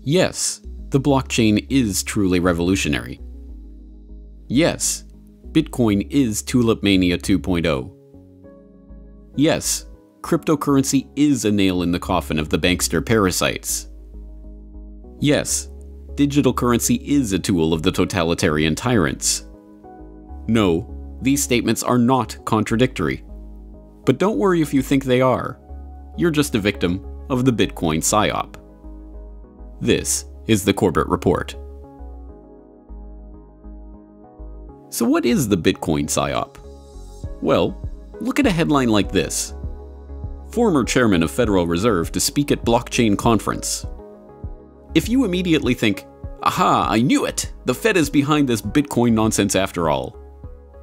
Yes, the blockchain is truly revolutionary. Yes, Bitcoin is Tulip Mania 2.0. Yes, cryptocurrency is a nail in the coffin of the bankster parasites. Yes, digital currency is a tool of the totalitarian tyrants. No, these statements are not contradictory. But don't worry if you think they are. You're just a victim of the Bitcoin Psyop. This is the Corbett Report. So what is the Bitcoin Psyop? Well, look at a headline like this. Former chairman of Federal Reserve to speak at blockchain conference. If you immediately think, aha, I knew it! The Fed is behind this Bitcoin nonsense after all,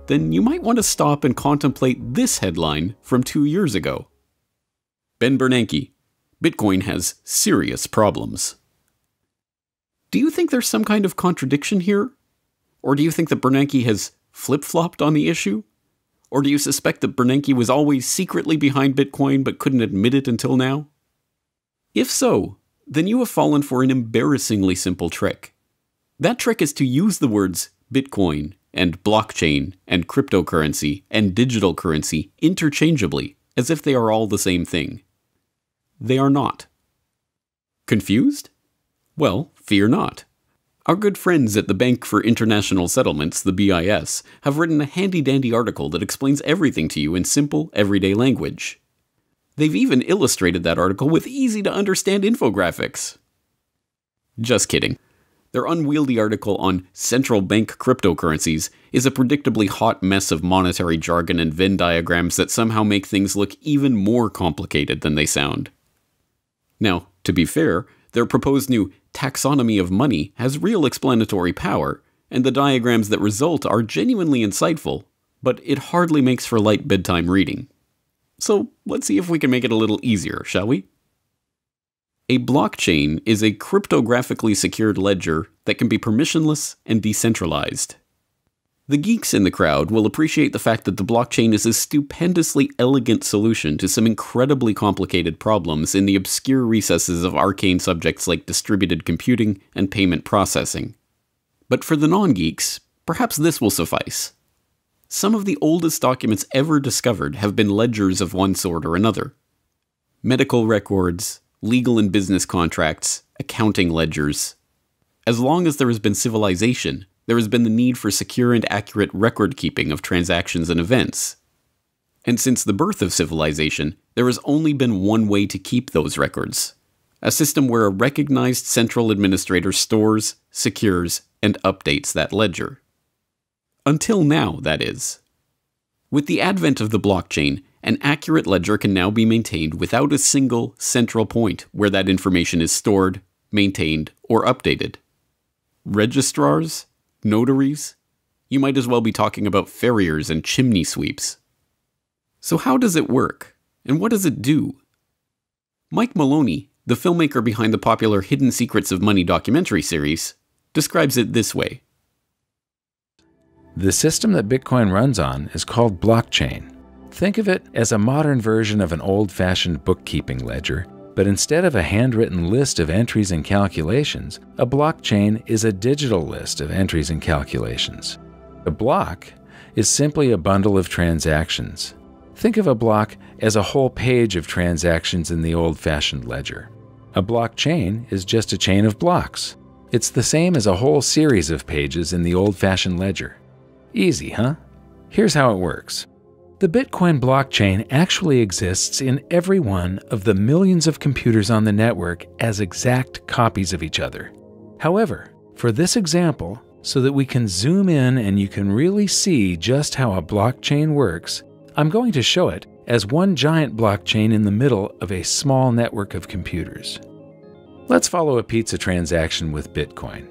then you might want to stop and contemplate this headline from 2 years ago. Ben Bernanke, Bitcoin has serious problems. Do you think there's some kind of contradiction here? Or do you think that Bernanke has flip-flopped on the issue? Or do you suspect that Bernanke was always secretly behind Bitcoin but couldn't admit it until now? If so, then you have fallen for an embarrassingly simple trick. That trick is to use the words Bitcoin and blockchain and cryptocurrency and digital currency interchangeably as if they are all the same thing. They are not. Confused? Well, fear not. Our good friends at the Bank for International Settlements, the BIS, have written a handy-dandy article that explains everything to you in simple, everyday language. They've even illustrated that article with easy-to-understand infographics. Just kidding. Their unwieldy article on central bank cryptocurrencies is a predictably hot mess of monetary jargon and Venn diagrams that somehow make things look even more complicated than they sound. Now, to be fair, their proposed new taxonomy of money has real explanatory power, and the diagrams that result are genuinely insightful, but it hardly makes for light bedtime reading. So let's see if we can make it a little easier, shall we? A blockchain is a cryptographically secured ledger that can be permissionless and decentralized. The geeks in the crowd will appreciate the fact that the blockchain is a stupendously elegant solution to some incredibly complicated problems in the obscure recesses of arcane subjects like distributed computing and payment processing. But for the non-geeks, perhaps this will suffice. Some of the oldest documents ever discovered have been ledgers of one sort or another. Medical records, legal and business contracts, accounting ledgers. As long as there has been civilization, there has been the need for secure and accurate record-keeping of transactions and events. And since the birth of civilization, there has only been one way to keep those records. A system where a recognized central administrator stores, secures, and updates that ledger. Until now, that is. With the advent of the blockchain, an accurate ledger can now be maintained without a single central point where that information is stored, maintained, or updated. Registrars? Notaries? You might as well be talking about farriers and chimney sweeps. So how does it work? And what does it do? Mike Maloney, the filmmaker behind the popular Hidden Secrets of Money documentary series, describes it this way. The system that Bitcoin runs on is called blockchain. Think of it as a modern version of an old-fashioned bookkeeping ledger, but instead of a handwritten list of entries and calculations, a blockchain is a digital list of entries and calculations. A block is simply a bundle of transactions. Think of a block as a whole page of transactions in the old-fashioned ledger. A blockchain is just a chain of blocks. It's the same as a whole series of pages in the old-fashioned ledger. Easy, huh? Here's how it works. The Bitcoin blockchain actually exists in every one of the millions of computers on the network as exact copies of each other. However, for this example, so that we can zoom in and you can really see just how a blockchain works, I'm going to show it as one giant blockchain in the middle of a small network of computers. Let's follow a pizza transaction with Bitcoin.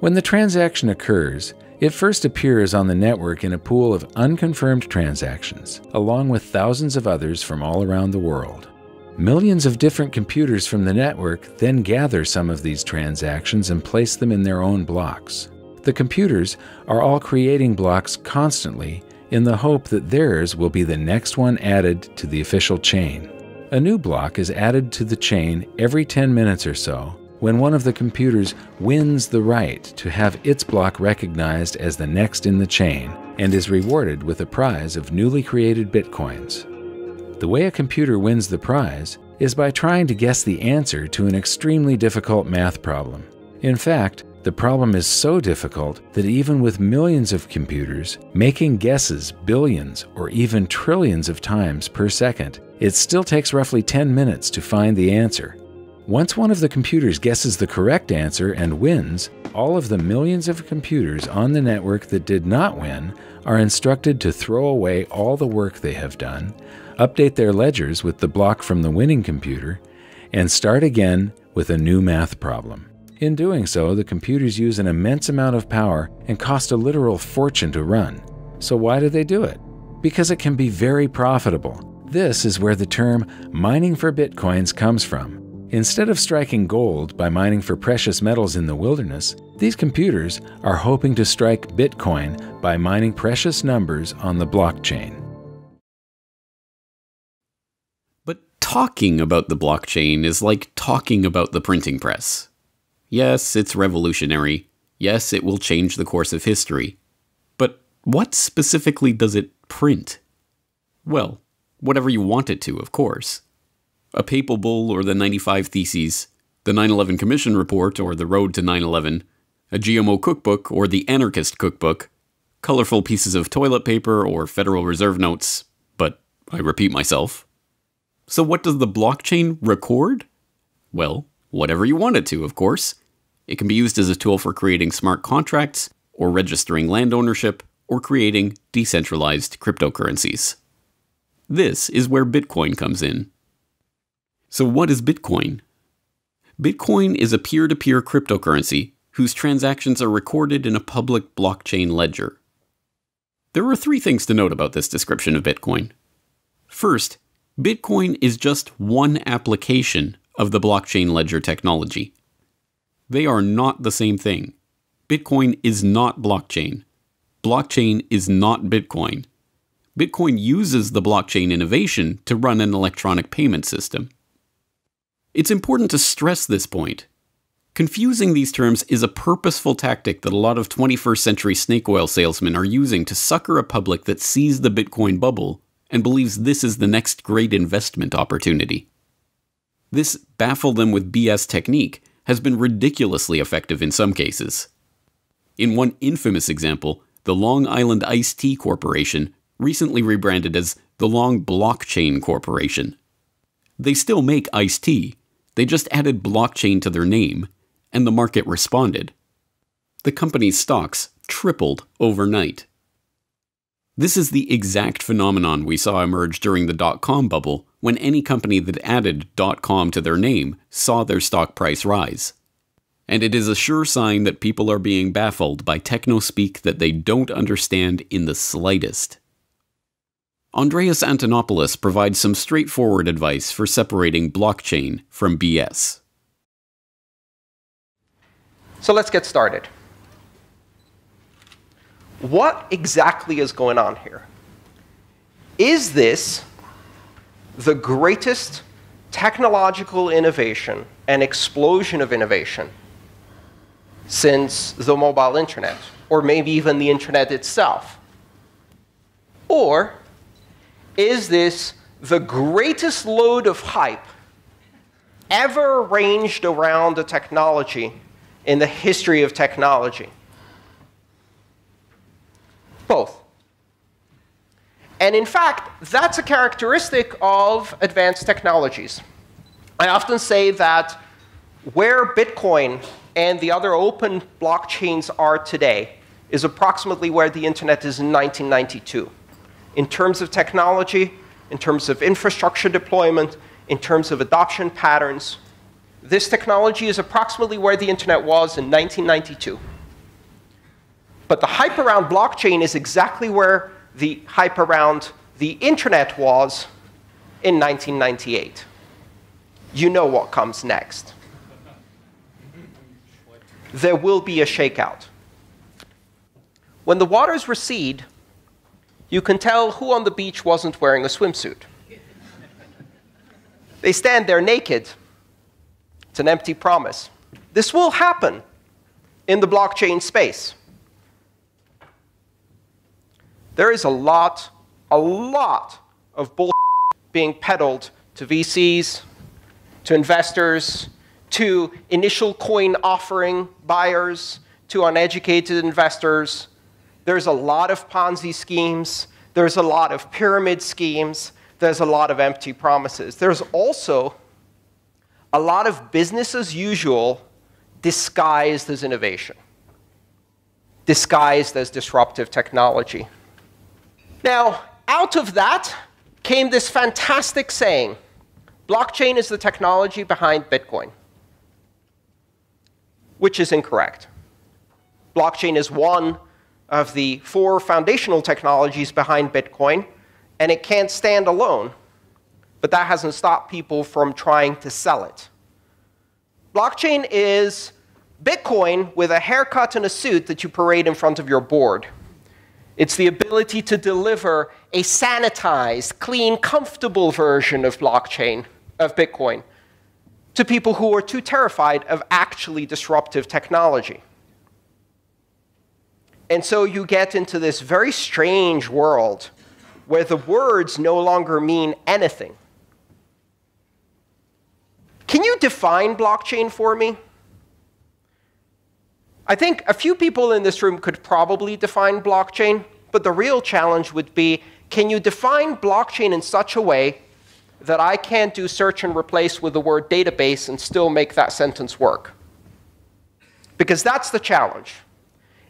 When the transaction occurs, it first appears on the network in a pool of unconfirmed transactions, along with thousands of others from all around the world. Millions of different computers from the network then gather some of these transactions and place them in their own blocks. The computers are all creating blocks constantly in the hope that theirs will be the next one added to the official chain. A new block is added to the chain every 10 minutes or so, when one of the computers wins the right to have its block recognized as the next in the chain and is rewarded with a prize of newly created bitcoins. The way a computer wins the prize is by trying to guess the answer to an extremely difficult math problem. In fact, the problem is so difficult that even with millions of computers making guesses billions or even trillions of times per second, it still takes roughly 10 minutes to find the answer. Once one of the computers guesses the correct answer and wins, all of the millions of computers on the network that did not win are instructed to throw away all the work they have done, update their ledgers with the block from the winning computer, and start again with a new math problem. In doing so, the computers use an immense amount of power and cost a literal fortune to run. So why do they do it? Because it can be very profitable. This is where the term mining for bitcoins comes from. Instead of striking gold by mining for precious metals in the wilderness, these computers are hoping to strike Bitcoin by mining precious numbers on the blockchain. But talking about the blockchain is like talking about the printing press. Yes, it's revolutionary. Yes, it will change the course of history. But what specifically does it print? Well, whatever you want it to, of course. A papal bull or the 95 Theses, the 9/11 Commission Report or the Road to 9/11, a GMO cookbook or the Anarchist cookbook, colorful pieces of toilet paper or Federal Reserve notes, but I repeat myself. So what does the blockchain record? Well, whatever you want it to, of course. It can be used as a tool for creating smart contracts, or registering land ownership, or creating decentralized cryptocurrencies. This is where Bitcoin comes in. So what is Bitcoin? Bitcoin is a peer-to-peer cryptocurrency whose transactions are recorded in a public blockchain ledger. There are 3 things to note about this description of Bitcoin. First, Bitcoin is just one application of the blockchain ledger technology. They are not the same thing. Bitcoin is not blockchain. Blockchain is not Bitcoin. Bitcoin uses the blockchain innovation to run an electronic payment system. It's important to stress this point. Confusing these terms is a purposeful tactic that a lot of 21st century snake oil salesmen are using to sucker a public that sees the Bitcoin bubble and believes this is the next great investment opportunity. This baffle them with BS technique has been ridiculously effective in some cases. In one infamous example, the Long Island Iced Tea Corporation recently rebranded as the Long Blockchain Corporation. They still make iced tea, they just added blockchain to their name, and the market responded. The company's stocks tripled overnight. This is the exact phenomenon we saw emerge during the dot-com bubble, when any company that added .com to their name saw their stock price rise. And it is a sure sign that people are being baffled by techno-speak that they don't understand in the slightest. Andreas Antonopoulos provides some straightforward advice for separating blockchain from BS. So let's get started. What exactly is going on here? Is this the greatest technological innovation and explosion of innovation since the mobile internet, or maybe even the internet itself? Or is this the greatest load of hype ever arranged around a technology in the history of technology? Both. And in fact, that's a characteristic of advanced technologies. I often say that where Bitcoin and the other open blockchains are today is approximately where the internet is in 1992. In terms of technology, in terms of infrastructure deployment, in terms of adoption patterns, this technology is approximately where the internet was in 1992. But the hype around blockchain is exactly where the hype around the internet was in 1998. You know what comes next. There will be a shakeout. When the waters recede, you can tell who on the beach wasn't wearing a swimsuit. They stand there naked. It's an empty promise. This will happen in the blockchain space. There is a lot of bullshit being peddled to VCs, to investors, to initial coin offering buyers, to uneducated investors. There's a lot of Ponzi schemes. There's a lot of pyramid schemes. There's a lot of empty promises. There's also a lot of business as usual disguised as innovation, disguised as disruptive technology. Now, out of that came this fantastic saying, blockchain is the technology behind Bitcoin, which is incorrect. Blockchain is one of the 4 foundational technologies behind Bitcoin, and it can't stand alone. But that hasn't stopped people from trying to sell it. Blockchain is Bitcoin with a haircut and a suit that you parade in front of your board. It's the ability to deliver a sanitized, clean, comfortable version of blockchain, of Bitcoin, to people who are too terrified of actually disruptive technology. And so you get into this very strange world where the words no longer mean anything. Can you define blockchain for me? I think a few people in this room could probably define blockchain, but the real challenge would be, can you define blockchain in such a way that I can't do search and replace with the word database and still make that sentence work? Because that's the challenge.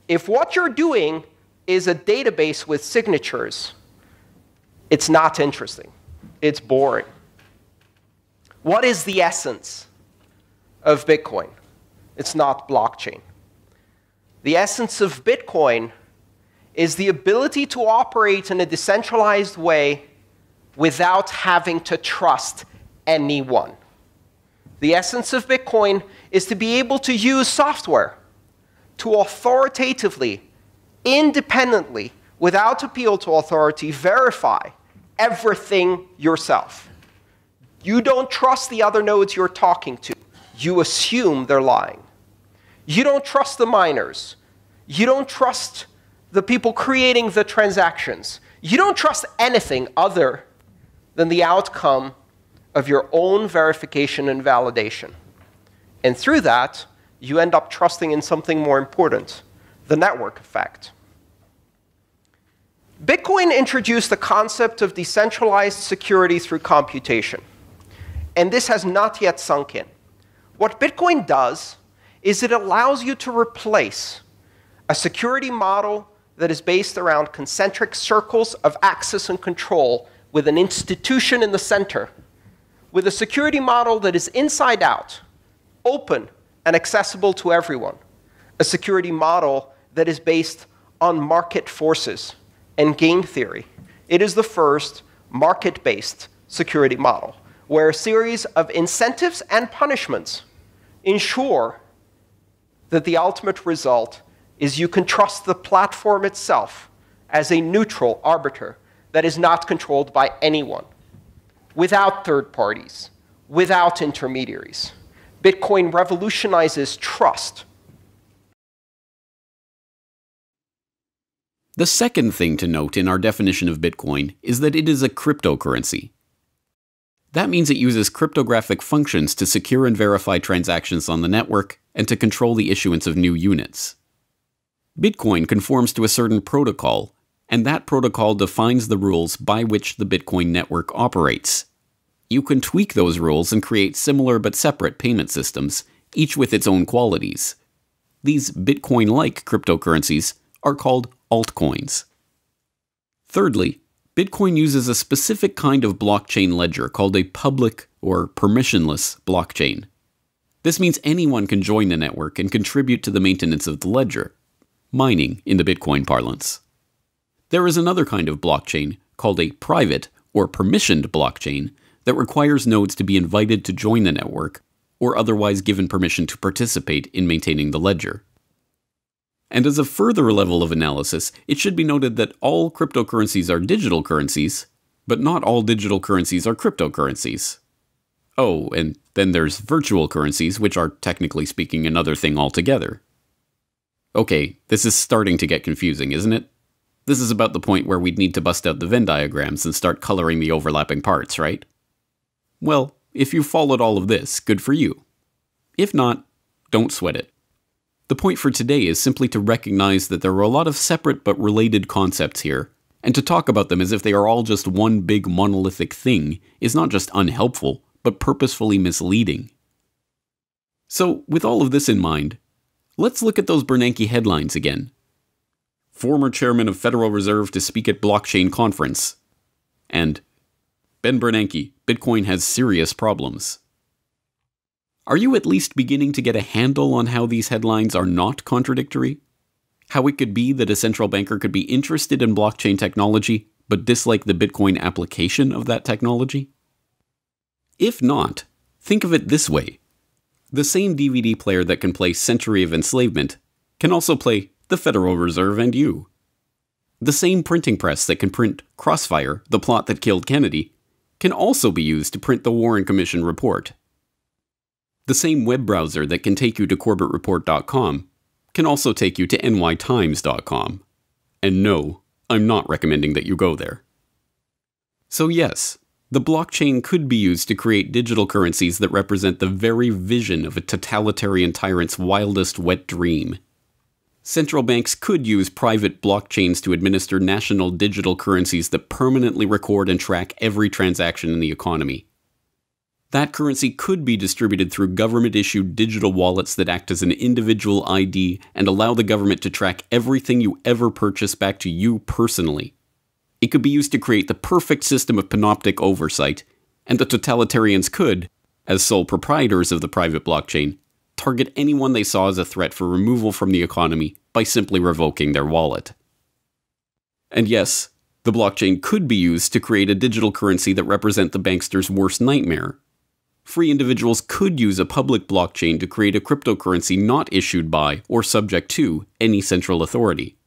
If what you're doing is a database with signatures, it's not interesting. It's boring. What is the essence of Bitcoin? It's not blockchain. The essence of Bitcoin is the ability to operate in a decentralized way without having to trust anyone. The essence of Bitcoin is to be able to use software to authoritatively, independently, without appeal to authority, verify everything yourself. You don't trust the other nodes you're talking to. You assume they're lying. You don't trust the miners. You don't trust the people creating the transactions. You don't trust anything other than the outcome of your own verification and validation. And through that, you end up trusting in something more important, the network effect. Bitcoin introduced the concept of decentralized security through computation. And this has not yet sunk in. What Bitcoin does is it allows you to replace a security model that is based around concentric circles of access and control with an institution in the center, with a security model that is inside out, open and accessible to everyone, a security model that is based on market forces and game theory. It is the first market-based security model, where a series of incentives and punishments ensure that the ultimate result is you can trust the platform itself as a neutral arbiter that is not controlled by anyone, without third parties, without intermediaries. Bitcoin revolutionizes trust. The second thing to note in our definition of Bitcoin is that it is a cryptocurrency. That means it uses cryptographic functions to secure and verify transactions on the network and to control the issuance of new units. Bitcoin conforms to a certain protocol, and that protocol defines the rules by which the Bitcoin network operates. You can tweak those rules and create similar but separate payment systems, each with its own qualities. These Bitcoin-like cryptocurrencies are called altcoins. Thirdly, Bitcoin uses a specific kind of blockchain ledger called a public or permissionless blockchain. This means anyone can join the network and contribute to the maintenance of the ledger, mining in the Bitcoin parlance. There is another kind of blockchain called a private or permissioned blockchain that requires nodes to be invited to join the network or otherwise given permission to participate in maintaining the ledger. And as a further level of analysis, it should be noted that all cryptocurrencies are digital currencies, but not all digital currencies are cryptocurrencies. Oh, and then there's virtual currencies, which are technically speaking another thing altogether. Okay, this is starting to get confusing, isn't it? This is about the point where we'd need to bust out the Venn diagrams and start coloring the overlapping parts, right? Well, if you followed all of this, good for you. If not, don't sweat it. The point for today is simply to recognize that there are a lot of separate but related concepts here, and to talk about them as if they are all just one big monolithic thing is not just unhelpful, but purposefully misleading. So, with all of this in mind, let's look at those Bernanke headlines again. Former chairman of Federal Reserve to speak at blockchain conference. And Ben Bernanke, Bitcoin has serious problems. Are you at least beginning to get a handle on how these headlines are not contradictory? How it could be that a central banker could be interested in blockchain technology, but dislike the Bitcoin application of that technology? If not, think of it this way. The same DVD player that can play Century of Enslavement can also play The Federal Reserve and You. The same printing press that can print Crossfire, the plot that killed Kennedy, can also be used to print the Warren Commission report. The same web browser that can take you to CorbettReport.com can also take you to nytimes.com. And no, I'm not recommending that you go there. So yes, the blockchain could be used to create digital currencies that represent the very vision of a totalitarian tyrant's wildest wet dream. Central banks could use private blockchains to administer national digital currencies that permanently record and track every transaction in the economy. That currency could be distributed through government-issued digital wallets that act as an individual ID and allow the government to track everything you ever purchase back to you personally. It could be used to create the perfect system of panoptic oversight, and the totalitarians could, as sole proprietors of the private blockchain, target anyone they saw as a threat for removal from the economy by simply revoking their wallet. And yes, the blockchain could be used to create a digital currency that represents the bankster's worst nightmare. Free individuals could use a public blockchain to create a cryptocurrency not issued by or subject to any central authority.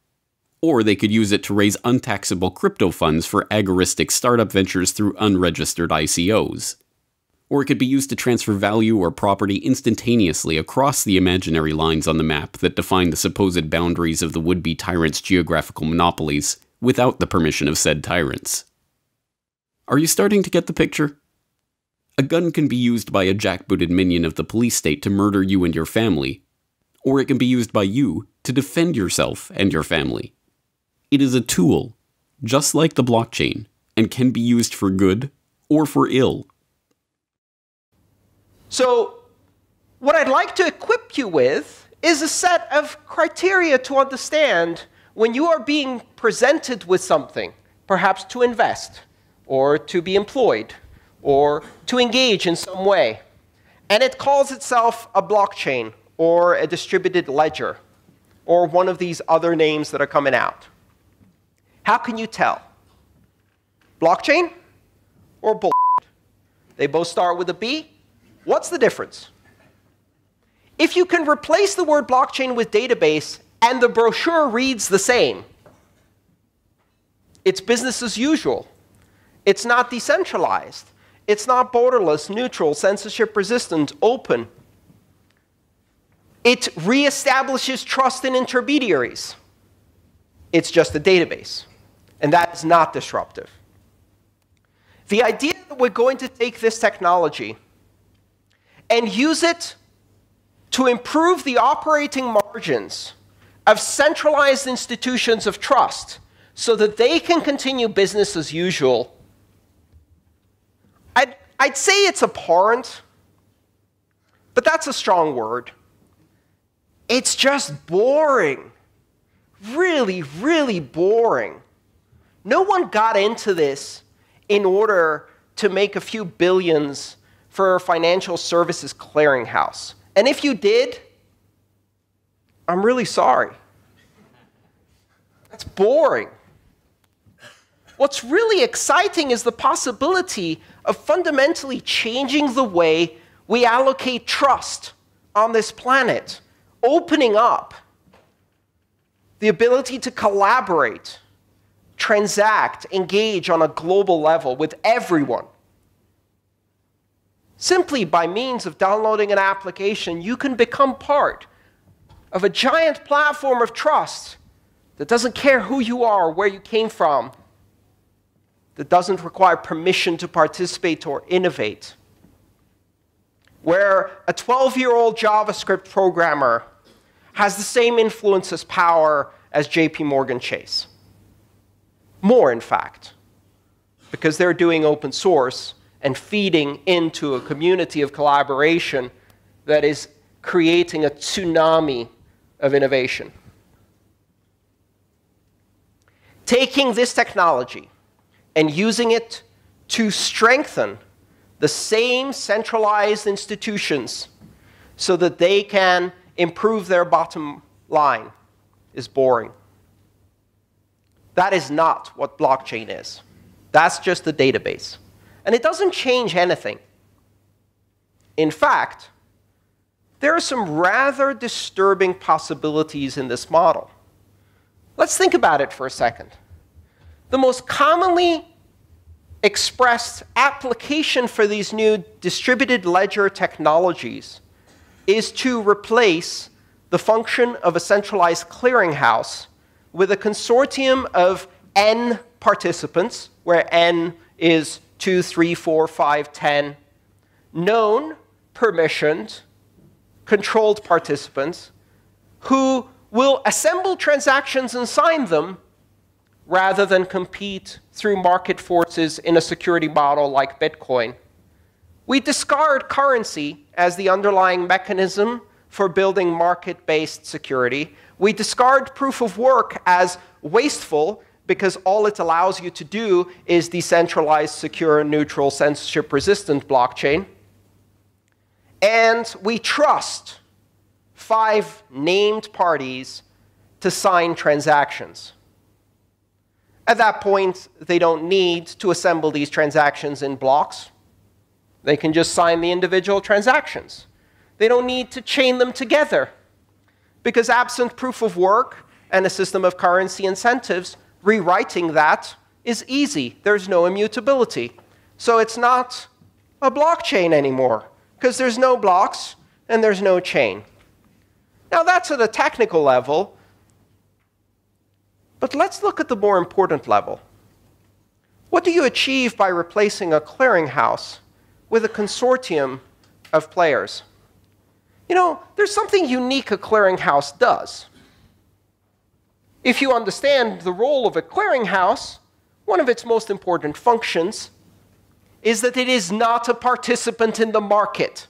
Or they could use it to raise untaxable crypto funds for agoristic startup ventures through unregistered ICOs. Or it could be used to transfer value or property instantaneously across the imaginary lines on the map that define the supposed boundaries of the would-be tyrants' geographical monopolies without the permission of said tyrants. Are you starting to get the picture? A gun can be used by a jackbooted minion of the police state to murder you and your family, or it can be used by you to defend yourself and your family. It is a tool, just like the blockchain, and can be used for good or for ill. So, what I'd like to equip you with is a set of criteria to understand when you are being presented with something, perhaps to invest, or to be employed, or to engage in some way. And it calls itself a blockchain, or a distributed ledger, or one of these other names that are coming out. How can you tell? Blockchain or bullshit? They both start with a B. What's the difference? If you can replace the word blockchain with database and the brochure reads the same, it's business as usual. It's not decentralized. It's not borderless, neutral, censorship resistant, open. It reestablishes trust in intermediaries. It's just a database. And that is not disruptive. The idea that we're going to take this technology and use it to improve the operating margins of centralized institutions of trust so that they can continue business as usual, I'd say it's abhorrent, but that's a strong word. It's just boring. Really, really boring. No one got into this in order to make a few billions for a financial services clearinghouse. And if you did, I'm really sorry. That's boring. What's really exciting is the possibility of fundamentally changing the way we allocate trust on this planet, opening up the ability to collaborate, transact, engage on a global level with everyone. Simply by means of downloading an application, you can become part of a giant platform of trust that doesn't care who you are or where you came from, that doesn't require permission to participate or innovate, where a 12-year-old JavaScript programmer has the same influence as power as JP Morgan Chase. More, in fact, because they're doing open source and feeding into a community of collaboration that is creating a tsunami of innovation. Taking this technology and using it to strengthen the same centralized institutions so that they can improve their bottom line is boring. That is not what blockchain is. That's just a database. And it doesn't change anything. In fact, there are some rather disturbing possibilities in this model. Let's think about it for a second. The most commonly expressed application for these new distributed ledger technologies is to replace the function of a centralized clearinghouse with a consortium of n participants, where n is 2, 3, 4, 5, 10, known, permissioned, controlled participants who will assemble transactions and sign them rather than compete through market forces in a security model like Bitcoin. We discard currency as the underlying mechanism for building market-based security. We discard proof of work as wasteful because all it allows you to do is decentralized, secure, neutral, censorship-resistant blockchain. And we trust 5 named parties to sign transactions. At that point, they don't need to assemble these transactions in blocks. They can just sign the individual transactions. They don't need to chain them together, because absent proof of work and a system of currency incentives, rewriting that is easy. There's no immutability. So it's not a blockchain anymore, because there's no blocks and there's no chain. Now, that's at a technical level. But let's look at the more important level. What do you achieve by replacing a clearinghouse with a consortium of players? You know, there's something unique a clearinghouse does. If you understand the role of a clearinghouse, one of its most important functions is that it is not a participant in the market.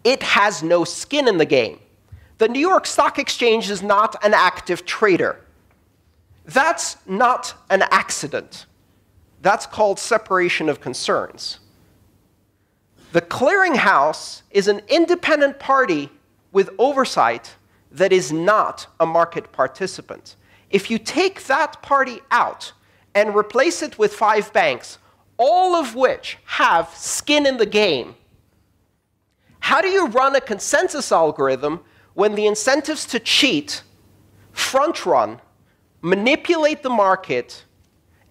It has no skin in the game. The New York Stock Exchange is not an active trader. That's not an accident. That's called separation of concerns. The clearinghouse is an independent party with oversight that is not a market participant. If you take that party out and replace it with 5 banks, all of which have skin in the game, how do you run a consensus algorithm when the incentives to cheat, front-run, manipulate the market,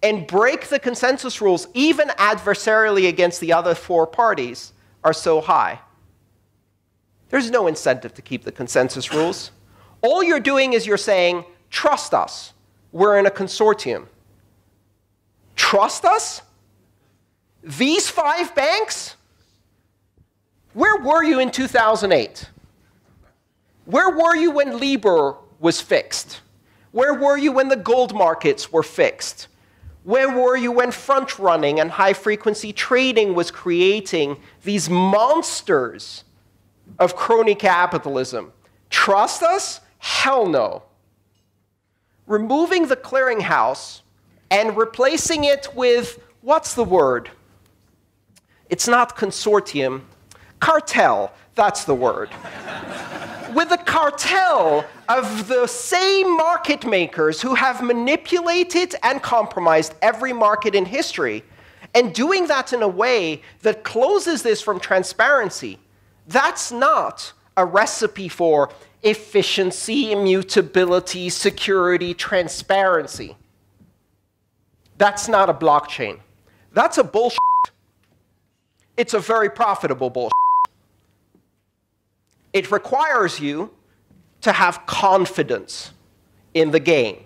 and break the consensus rules, even adversarially against the other 4 parties, are so high? There's no incentive to keep the consensus rules. All you're doing is you're saying, trust us. We're in a consortium. Trust us? These 5 banks? Where were you in 2008? Where were you when Libor was fixed? Where were you when the gold markets were fixed? Where were you when front-running and high-frequency trading was creating these monsters of crony capitalism? Trust us? Hell no. Removing the clearinghouse and replacing it with, what's the word? It's not consortium. Cartel, that's the word. With a cartel of the same market makers who have manipulated and compromised every market in history, and doing that in a way that closes this from transparency. That's not a recipe for efficiency, immutability, security, transparency. That's not a blockchain. That's a bullshit. it's a very profitable bullshit. It requires you to have confidence in the game.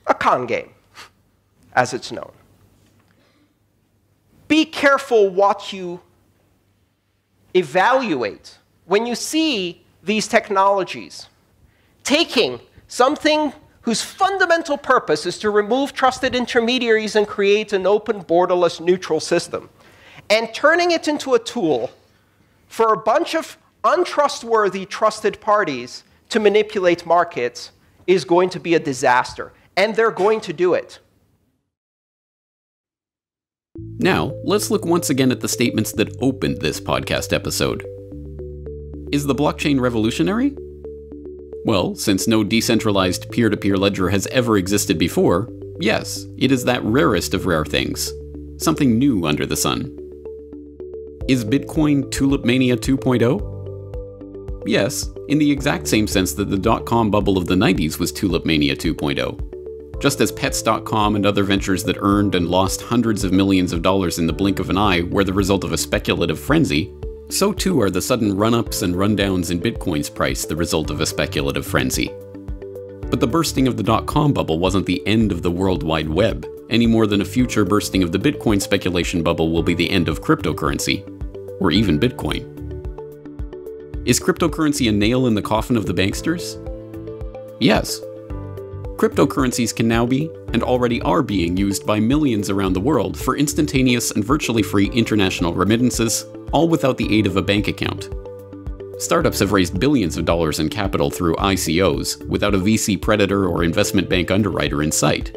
A con game, as it's known. Be careful what you evaluate when you see these technologies taking something whose fundamental purpose is to remove trusted intermediaries and create an open, borderless, neutral system, and turning it into a tool for a bunch of untrustworthy trusted parties to manipulate markets is going to be a disaster. And they're going to do it. Now, let's look once again at the statements that opened this podcast episode. Is the blockchain revolutionary? Well, since no decentralized peer-to-peer ledger has ever existed before, yes, it is that rarest of rare things. Something new under the sun. Is Bitcoin Tulip Mania 2.0? Yes, in the exact same sense that the dot-com bubble of the 90s was Tulip Mania 2.0. Just as Pets.com and other ventures that earned and lost hundreds of millions of dollars in the blink of an eye were the result of a speculative frenzy, so too are the sudden run-ups and rundowns in Bitcoin's price the result of a speculative frenzy. But the bursting of the dot-com bubble wasn't the end of the World Wide Web, any more than a future bursting of the Bitcoin speculation bubble will be the end of cryptocurrency, or even Bitcoin. Is cryptocurrency a nail in the coffin of the banksters? Yes. Cryptocurrencies can now be, and already are being used by millions around the world for instantaneous and virtually free international remittances, all without the aid of a bank account. Startups have raised billions of dollars in capital through ICOs, without a VC predator or investment bank underwriter in sight.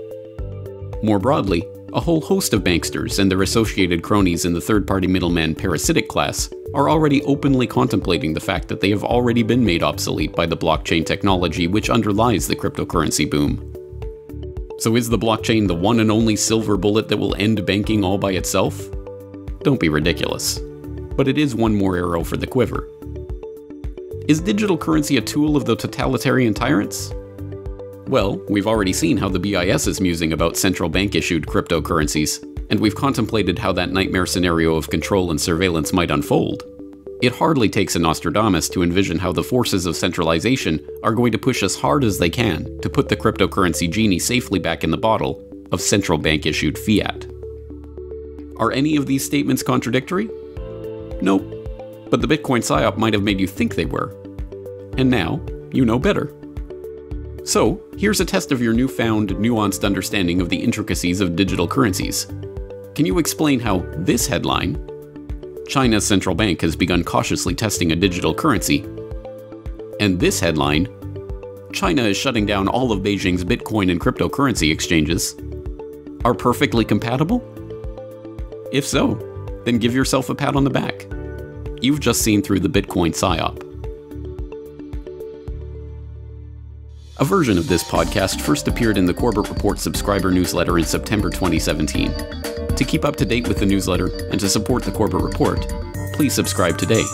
More broadly, a whole host of banksters and their associated cronies in the third-party middleman parasitic class are already openly contemplating the fact that they have already been made obsolete by the blockchain technology which underlies the cryptocurrency boom. So is the blockchain the one and only silver bullet that will end banking all by itself? Don't be ridiculous. But it is one more arrow for the quiver. Is digital currency a tool of the totalitarian tyrants? Well, we've already seen how the BIS is musing about central bank-issued cryptocurrencies, and we've contemplated how that nightmare scenario of control and surveillance might unfold. It hardly takes a Nostradamus to envision how the forces of centralization are going to push as hard as they can to put the cryptocurrency genie safely back in the bottle of central bank-issued fiat. Are any of these statements contradictory? Nope. But the Bitcoin Psyop might have made you think they were. And now, you know better. So, here's a test of your newfound, nuanced understanding of the intricacies of digital currencies. Can you explain how this headline, China's central bank has begun cautiously testing a digital currency, and this headline, China is shutting down all of Beijing's Bitcoin and cryptocurrency exchanges, are perfectly compatible? If so, then give yourself a pat on the back. You've just seen through the Bitcoin Psyop. A version of this podcast first appeared in the Corbett Report subscriber newsletter in September 2017. To keep up to date with the newsletter and to support the Corbett Report, please subscribe today.